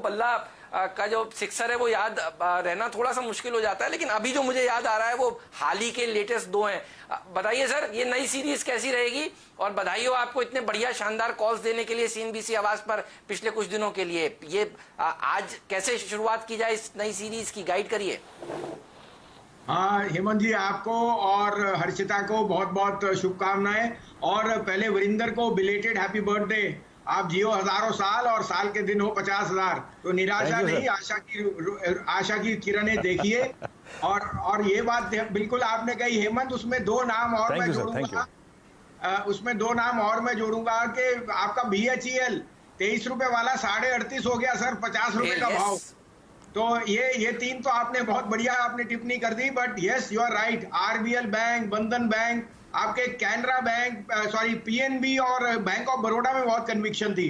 बल्ला का जो सिक्सर है वो याद रहना थोड़ा सा मुश्किल हो जाता है, लेकिन अभी जो मुझे याद आ रहा है वो हाल ही के लेटेस्ट दो हैं। बताइए सर, ये नई सीरीज कैसी रहेगी? और बधाई हो आपको इतने बढ़िया शानदार कॉल्स देने के लिए CNBC आवाज पर पिछले कुछ दिनों के लिए। ये आज कैसे शुरुआत की जाए इस नई सीरीज की, गाइड करिए। हाँ हेमंत जी, आपको और हर्षिता को बहुत बहुत शुभकामनाएं। और पहले वरिंदर को बिलेटेड हैप्पी बर्थडे। आप जियो हजारों साल और साल के दिन हो 50,000। तो निराशा नहीं, आशा की किरणें देखिए। और ये बात बिल्कुल आपने कही हेमंत, उसमें दो नाम और मैं जोड़ूंगा। कि आपका BHEL 23 रुपए वाला 38.5 हो गया सर, 50 रुपए का भाव। तो ये तीन तो आपने बहुत बढ़िया आपने टिप्पणी कर दी। But yes, you are right. RBL bank, Bandhan bank, आपके कैनरा बैंक, सॉरी PNB और बैंक ऑफ बड़ौदा में बहुत कन्विक्शन थी।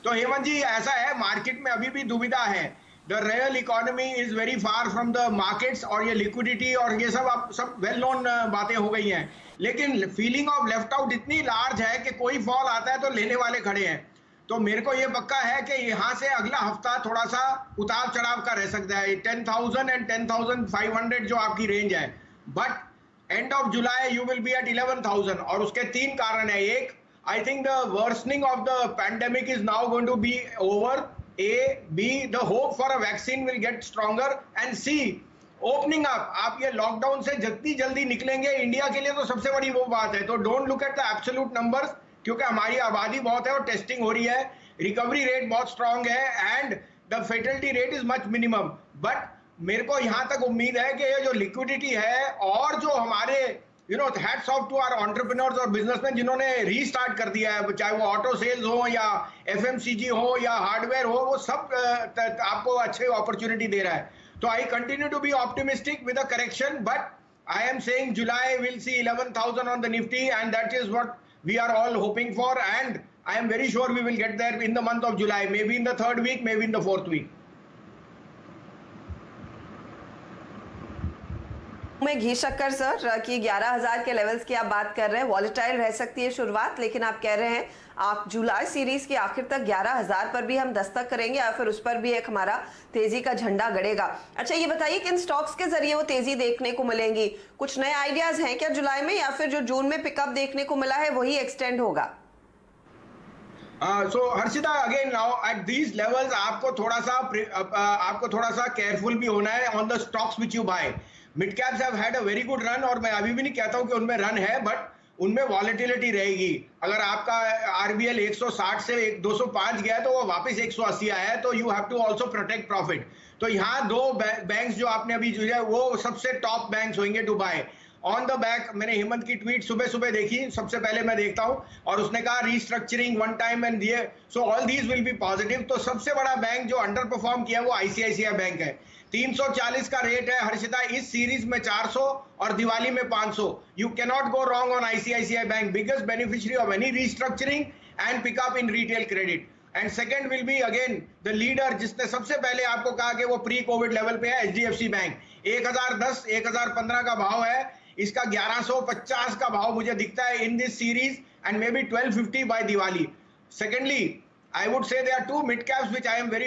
तो हेमंत जी, ऐसा है, मार्केट में अभी भी दुविधा है। The real economy is very far from the markets, और ये लिक्विडिटी और ये सब वेल नोन बातें हो गई हैं। लेकिन फीलिंग ऑफ लेफ्ट आउट इतनी लार्ज है कि कोई फॉल आता है तो लेने वाले खड़े हैं। तो मेरे को ये पक्का है कि यहाँ से अगला हफ्ता थोड़ा सा उतार चढ़ाव का रह सकता है। 10,000 एंड 10,500 जो आपकी रेंज है। But end of July you will be at 11,000। और उसके तीन कारण है। एक, I think the worsening of the pandemic is now going to be over. A, B, the hope for a vaccine will get stronger, and C, opening up. आप ये lockdown से जितनी जल्दी निकलेंगे, इंडिया के लिए तो सबसे बड़ी वो बात है। तो don't look at the absolute numbers, क्योंकि हमारी आबादी बहुत है और टेस्टिंग हो रही है, रिकवरी रेट बहुत स्ट्रांग है, and the fatality rate is much minimum. But मेरे को यहां तक उम्मीद है कि ये जो लिक्विडिटी है और जो हमारे hats off to our entrepreneurs और बिजनेसमैन जिन्होंने रीस्टार्ट कर दिया है, चाहे वो ऑटो सेल्स हो या FMCG हो या हार्डवेयर हो, वो सब आपको अच्छे अपॉर्चुनिटी दे रहा है। तो I continue to be optimistic with a correction, but I am saying July will see 11,000 on the Nifty, and that is what we are all hoping for, and I am very sure we will get there in the month of July, maybe in the 3rd week, maybe in the 4th week. में घी शक्कर sir कि 11,000 के levels की आप बात कर रहे हैं, वॉलेटाइल रह सकती है शुरुआत, लेकिन आप कह रहे हैं आप जुलाई सीरीज की आखिर तक 11,000 पर भी हम दस्तक करेंगे या फिर उस पर भी एक हमारा तेजी का झंडा गड़ेगा। अच्छा, ये बताइए किन स्टॉक्स के जरिए वो तेजी देखने को मिलेंगी? कुछ नए आइडियाज हैं क्या जुलाई में, या फिर जो जून में पिकअप देखने को मिला है वही एक्सटेंड होगा? So Harshita, again now at these levels आपको थोड़ा सा केयरफुल भी होना है on the stocks which you buy. Mid caps have had a very good run, और मैं अभी भी नहीं कहता हूं कि उनमें रन है, बट उनमें वॉलेटिलिटी रहेगी। अगर आपका RBL 160 से 205 गया तो वो वापस 180 आया है, तो you have to also protect profit. तो यहाँ दो बैंक्स जो आपने अभी जो है वो सबसे टॉप बैंक्स होंगे to buy. On the back मैंने हेमंत की ट्वीट सुबह सुबह देखी, सबसे पहले मैं देखता हूं, और उसने कहा रीस्ट्रक्चरिंग वन टाइम एंड दिए, so all these will be positive. तो सबसे बड़ा बैंक जो अंडर परफॉर्म किया वो ICICI बैंक है। 340 का रेट है हर्षिता, इस सीरीज में 400 और दिवाली में 500। You can not go wrong on ICICI bank, biggest beneficiary of any restructuring and pickup in retail credit. And second will be again the leader, जिसने सबसे पहले आपको कहा कि वो प्री कोविड लेवल पे है, HDFC बैंक। 1010 1015 का भाव है, इसका 1150 का भाव मुझे दिखता है in this series, and maybe 1250 by Diwali. Secondly, I would say there are two mid caps which I am very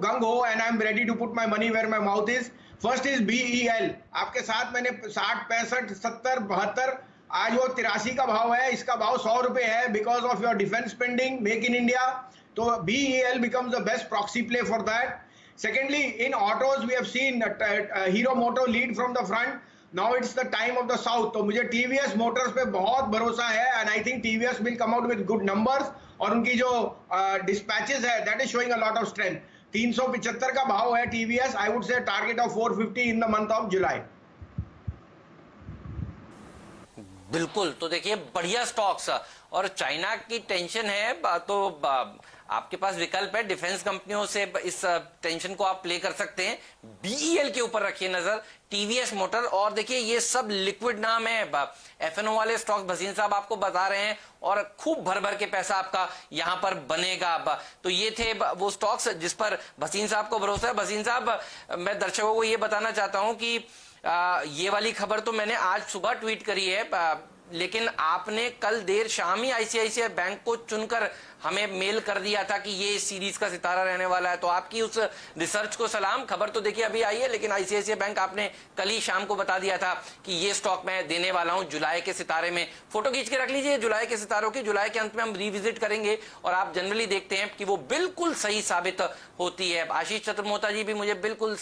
gung ho, and I am ready to put my money where my mouth is. First is BEL। आपके साथ मैंने 60, 65, 70, 72, आज वो 83 का भाव है, इसका भाव 100 रुपए है because of your defence spending, make in India. तो BEL becomes the best proxy play for that. Secondly, in autos we have seen Hero Moto lead from the front. Now it's the time of the south. तो मुझे TVS Motors पे बहुत भरोसा है, and I think TVS will come out with good numbers, और उनकी जो dispatches है that is showing a lot of strength। 375 का भाव है TVS, I would say target of 450 in the month of July। बिल्कुल, तो देखिए बढ़िया स्टॉक्स, और चाइना की टेंशन है तो आपके पास विकल्प है, डिफेंस कंपनियों से इस टेंशन को आप प्ले कर सकते हैं। BEL के ऊपर रखिए नजर, TVS मोटर, और देखिए ये सब लिक्विड नाम है। FNO वाले स्टॉक्स भसीन साहब आपको बता रहे हैं, और खूब भर भर के पैसा आपका यहां पर बनेगा। तो ये थे वो स्टॉक्स जिस पर भसीन साहब को भरोसा है। भसीन साहब, मैं दर्शकों को ये बताना चाहता हूं कि ये वाली खबर तो मैंने आज सुबह ट्वीट करी है, लेकिन आपने कल देर शाम ही आईसीआईसीआई बैंक को चुनकर हमें मेल कर दिया था कि ये इस सीरीज का सितारा रहने वाला है, तो आपकी उस रिसर्च को सलाम। खबर तो देखिए अभी आई है, लेकिन आईसीआईसीआई बैंक आपने कल ही शाम को बता दिया था कि ये स्टॉक मैं देने वाला हूं जुलाई के सितारे में। फोटो खींच के रख लीजिए जुलाई के सितारों की, जुलाई के अंत में हम रिविजिट करेंगे और आप जनरली देखते हैं कि वो बिल्कुल सही साबित होती है। आशीष चतुर्मोहता जी भी मुझे बिल्कुल